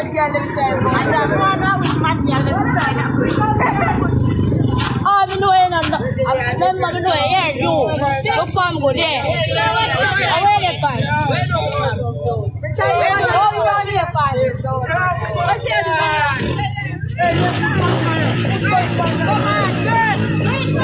bad girl themselves. And that corner with bad girl themselves. Oh, me know you know. Remember me know you hear you. Look for me go there. Where they find? Oh, you don't need a find. What's your name? Come on, girl. Come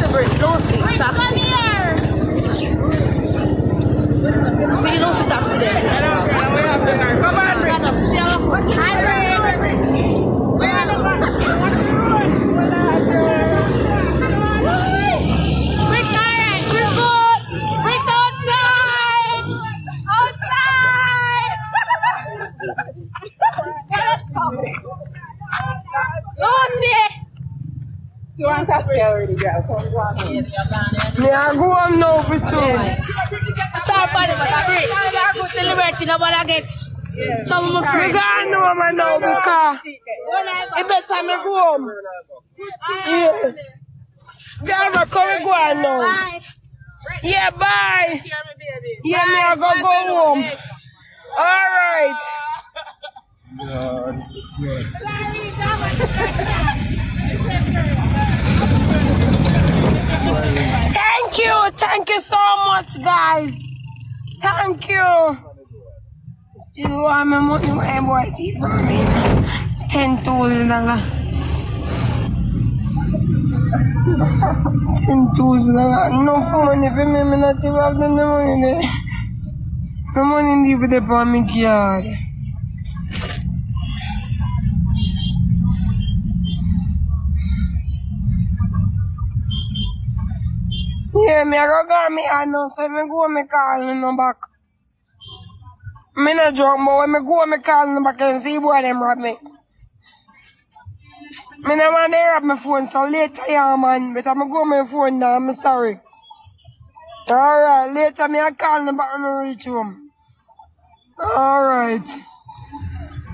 on, Lucy, taxi. See Lucy taxi there. Come on, stand up. You want to stay already, girl? Come go on. Me I go home now for two. Start party, but I go celebrating about get some more free. Me gone home now because it better me go home. Yes. Girl, come go on now. Bye. Yeah, bye. Yeah, me I go home. All right. Thank you so much, guys. Thank you. Still want me money, my boy, teeth for me. $10,000. $10,000. Enough money for me. I'm not even have the money there. The money leave it on me card. Yeah, me I go me I know, so me go me call me back. Me not drunk, but when me go me call me back and see boy them rob me. Me no want to rob my phone, so later yeah man, but I'm go my phone now, I'm sorry. Alright, later me I call me back and reach home. Alright.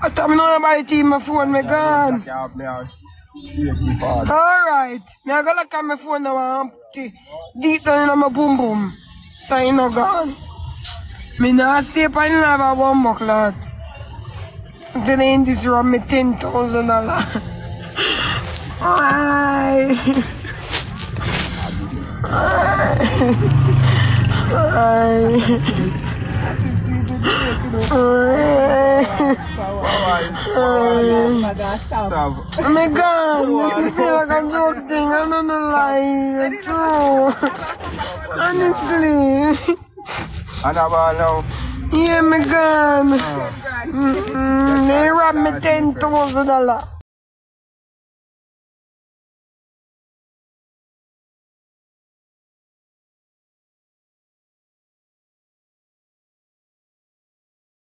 I thought me know nobody take my phone, me gone. Alright, me I go look at my phone now and put it deep down in my boom boom. So you know gone. Me not stay up and have a one buck lad. Today in this room me $10,000. Aye. Oh my God, it feel like a joke thing, I don't know lie, it's true. Honestly. Yeah, my God. They robbed me $10,000.